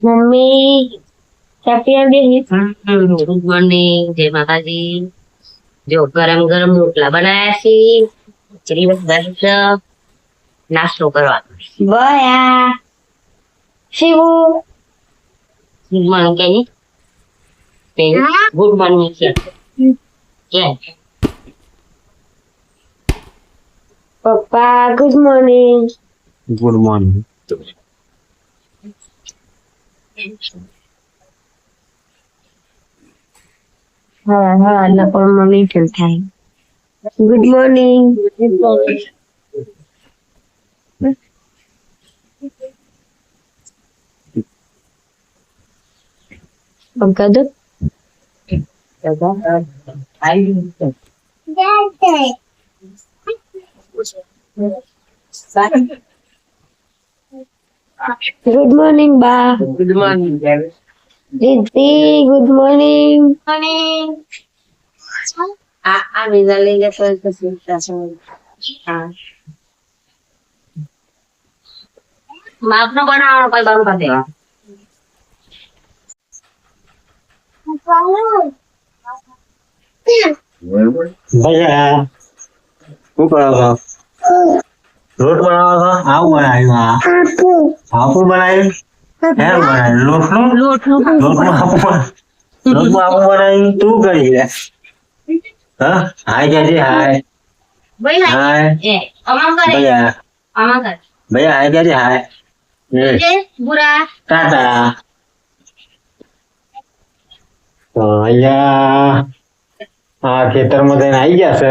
Mummy good morning, જય માતાજી. જો ગરમ ગરમ રોટલા બનાયા છે, ખીચડી બનાવી છે, નાસ્તો કરવાનો. બયા શિવુ ગુડ મોર્નિંગ કે ગુડ મોર્નિંગ કે પપ્પા ગુડ મોર્નિંગ. Good morning. હા એટલે પણ મમ્મી કેમ થાય. Good morning. પંકા દો ગુડ મોર્નિંગ બા. Good morning. દીદી ગુડ મોર્નિંગ. મોર્નિંગ. આ વિઝા લઈ લે તો હા માપનો બનાવવાનો કોઈ બંધ કરી દેવા. ભૈયા શું કરો છો? રોટ બનાવો છો? આવું બનાવ્યું. હાપું બનાવ્યું. હેર બનાવ્યું. લોટનું હાપું બનાવ્યું. તું કરી લે. હા હાય ક્યાંથી હાય હાય ભૈયા હાય ક્યાંથી હાય ટાટા. તો અહીંયા આ ખેતરમાં થઈને આવી ગયા છે.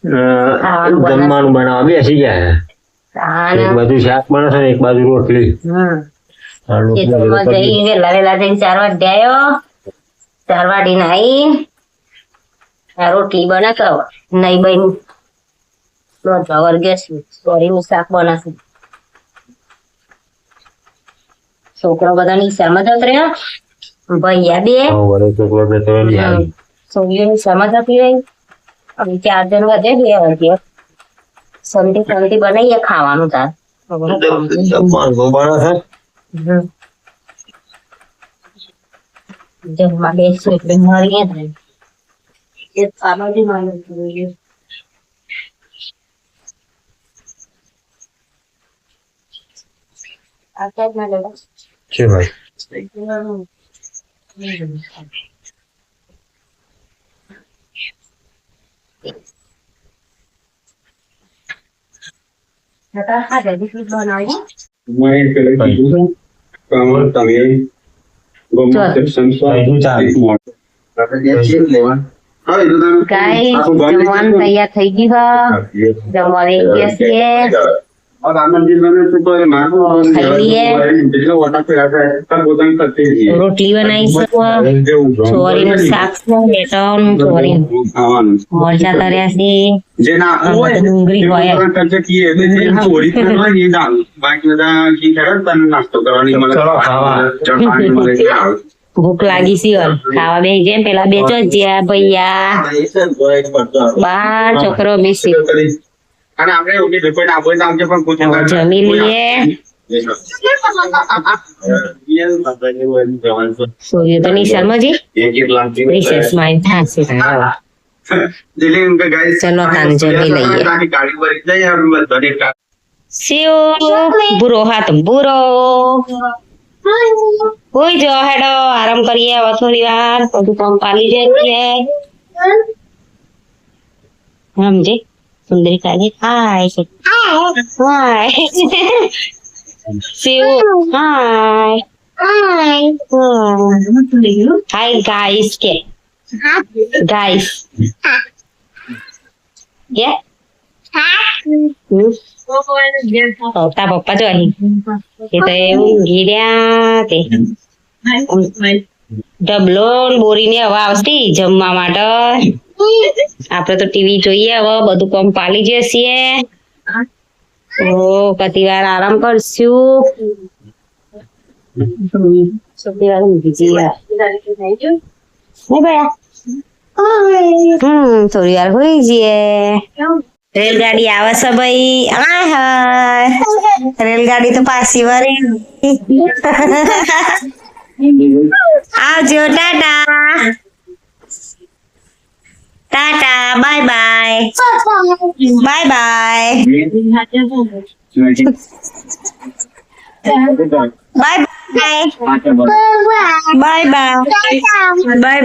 જમવાનું બનાવવા બેસી ગયા છે. એક બાજુ શાક બને છે ને એક બાજુ રોટલી. વેલા જઈને 4 વાગે આવ્યો. 4 વાગે નાઈ રોટલી બને તો નહીં બન્યું. વર્ગે સોરી નું શાક બનાશે. છોકરો બધા નિશાળમાં જતો રહ્યો. ભૈયા બે છોકરીઓ નિશાળમાં જતી રહી. હવે 4 જણ વધે 2 વાગે શાંતિ બનાવીએ ખાવાનું. તાર જમવા બેસી એટલે મળીએ જ છે ભાઈ. જમવાનું તૈયાર થઈ ગયું. જમવા રોટલી બનાવી ચોરી નું શાક ચોરી મરચા તર્યા છે. ડુંગળી હોય ભૂખ લાગી છે. ખાવા બે જેમ પેલા બે ચોજ્યા ભૈયા બાર છોકરો બેસી જમી લઈએ. સૂર્ય તો નિશાળમાં જી રિસેસમાં થશે. ચલો તાન જમી લઈએ. શિવ બુરો હાથ બુરો કોઈ જો હેડો આરામ કરીએ હવે થોડી વાર. બધું કામ પાલી જઈએ સમજે. સુંદરી કાજી હાય હાય શિવ હાય હાય ગાઈસ કે ગાઈસ કે તા પપ્પા જો અહીં એ તો એવું ગીર્યા તે ડબલો બોરીને હવા આવતી જમવા માટે. આપડે તો ટીવી જોઈએ હવે. બધું કામ પાલી જશે. કતી વાર આરામ કરશું. થોડી વાર હોઈ જઈએ. રેલગાડી આવે છે ભાઈ. હાય હાય રેલગાડી તો પાછી વળી આવજો Tata Tata bye bye bye bye bye bye bye bye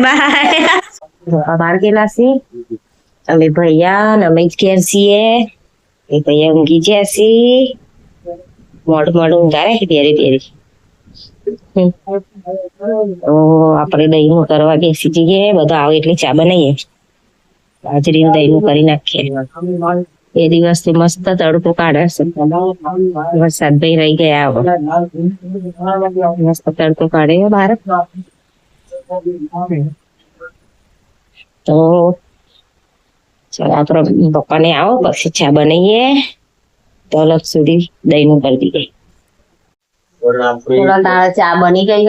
બહાર ગયેલા છે અમે ભૈયા ને અમે જ ઘેર છીએ એ ભૈયા ઊંઘી ગયા છે મોડું ઊંઘારે છે બેરી બેરી તો આપણે દહીંનું કરવા બેસી જઈએ બધા આવે એટલે ચા બનાવીએ બાજરીનું દહીંનું કરી નાખીએ એ દિવસથી મસ્ત તડકો કાઢે છે વરસાદ ભાઈ રહી ગયા મસ્ત તડકો કાઢે બહાર તો ચાલો આપડે પપ્પાને આવો પછી ચા બનાવીએ તો અલગ સુધી દહીંનું કરી દઈએ ચા બની ગઈ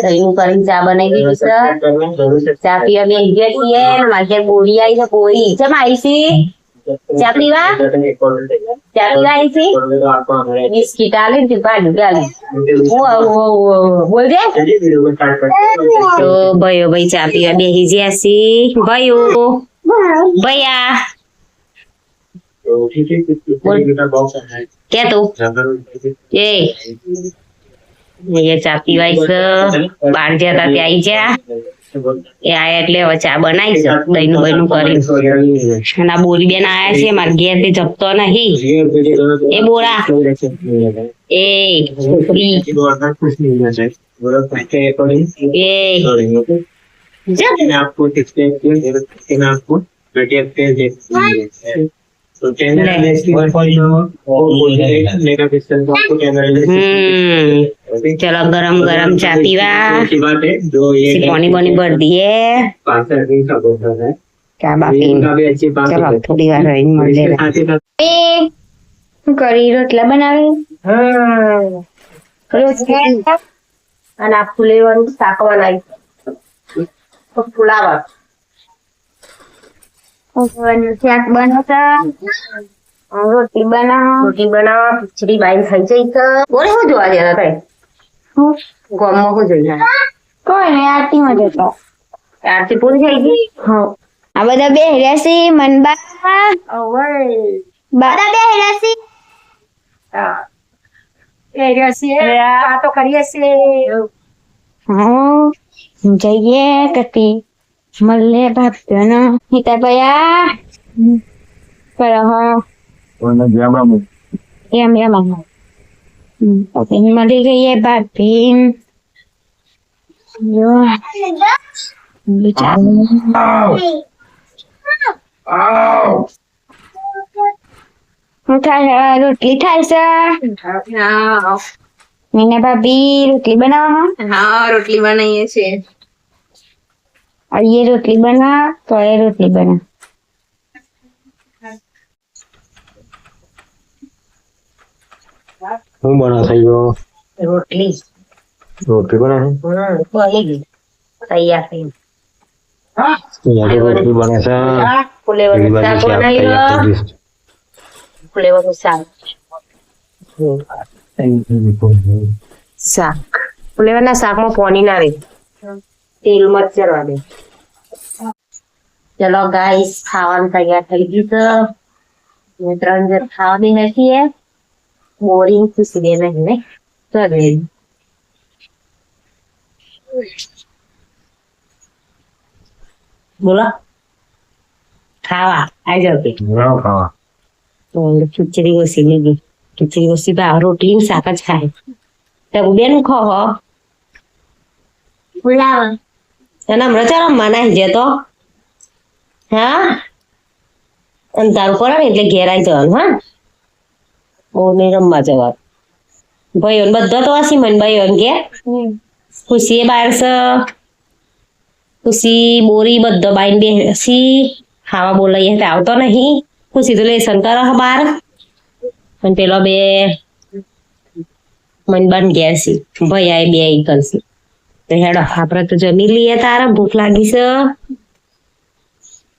દહીંનું કરીને ચા બનાવી દીધી છે ચા પીવા બે ગયા છીએ મારે બોરી આવી છે બોરી ચમ આવી છે ચા પીવા આવી છે બિસ્કીટ આલે ને પાણી ગાલી બોલજે તો ભાઈઓ ભાઈ ચા પીવા બેસી ગયા છીએ ભાઈઓ ભૈયા કે તું એ ચા પીવાય બહાર જતા ત્યાં આવી જા એ આયા એટલે હવે ચા બનાવીશ દહીંનું બહીનું કરી અને બોરી બેન આયા છે મારા ઘેર થી જપતો નહીં એ બોરા એ છોકરી चलो गरम गरम चा पीवा पानी पानी भर दिए क्या बाकी चलो थोड़ी वार करी रोटला बनावे અને આ ફુલેવાનું શાક બનાવી ફુલાવા શાક બનાવતા રોટલી બનાવવા ખીચડી બાઈ ખાઈ જઈ તો બોલે શું જોવા જતા કઈ ગામમાં શું જોઈ કોઈ નહીં આરતીમાં જતો આરતી પૂરી થઈ ગઈ આ બધા બે હેરાસી મનબા બધા બે હેરાસી વાતો કરીએ છીએ જઈએ કતી મળે ભાભીઓનો હિતા ભયા પર એમ મળી ગઈએ ભાભી જો રોટલી થાય છે મીના ભાભી રોટલી બનાવો हाँ रोटली बनाइए छे और ये रोटली बना तो ये रोटली बना હું બના થઈ ગયો रोटली રોટલી બના बनी गई तैयार થઈ રોટલી બને છે ફુલેવાનું શાક બનાવ્યું ફુલેવાનું શાક ફુલેવાના શાકમાં પાણી ના રહે તેલ મચરવા દે ચલો ગાઈસ ખાવાનું તૈયાર થઈ ગયું છે 3 જણ ખાવા બેઠા છીએ બોરિંગ ખુશી દે નહીં ને ચાલે બોલો ખાવા આવી જાવ કે ખાવા તો ખીચડી ઓછી લીધી ખીચડી ઓછી તો રોટલી ને શાક જ ખાય તો બેન ખો હો ફુલાવા તને હમણાં ચાલો મનાઈ જતો હા અને તારું પડે ને એટલે ઘેર આવી જવાનું હા બહુ નહીં રમવા જવાનું ભાઈઓ બધા તો હસી મને ભાઈઓ કે ખુશી એ બહાર છે ખુશી બોરી બધો બાઈને બેસી ખાવા બોલાઈએ તો આવતો નહીં ખુશી તો લેસન કરે બહાર અને પેલો બે મન બન ગયા છે ભાઈ બે કરશે તો હેડો આપડે તો જમી લઈએ તારા ભૂખ લાગી છે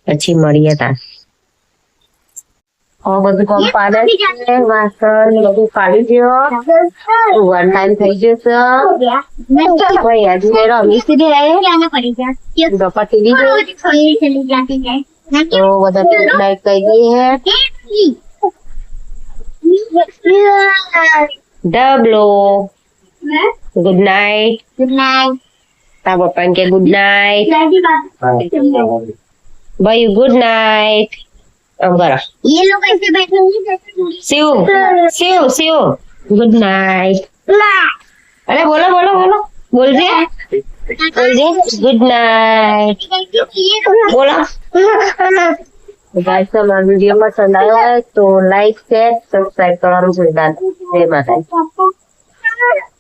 પછી મળીએ તાર બધું કામ પાડે છે વાસણ ને બધું કાઢી દ્યો સુવાનો ટાઈમ થઈ જશે ભાઈ આજે રમી સીધી ગપાટી દીધું તો બધા ગુડ નાઇટ કહી દઈએ ડબલો ગુડ નાઇટ તારા પપ્પાને કે ગુડ નાઇટ ભાઈ ગુડ નાઇટ આમ કરો ये लोग ऐसे बैठेंगे શિવ ગુડ નાઇટ અરે બોલો બોલજે ગુડ નાઇટ બોલો ગાઈસ અમારો વિડીયો પસંદ આવ્યો હોય તો લાઈક શેર સબસ્ક્રાઇબ કરવાનું ભૂલતા નહીં. જય માતાજી.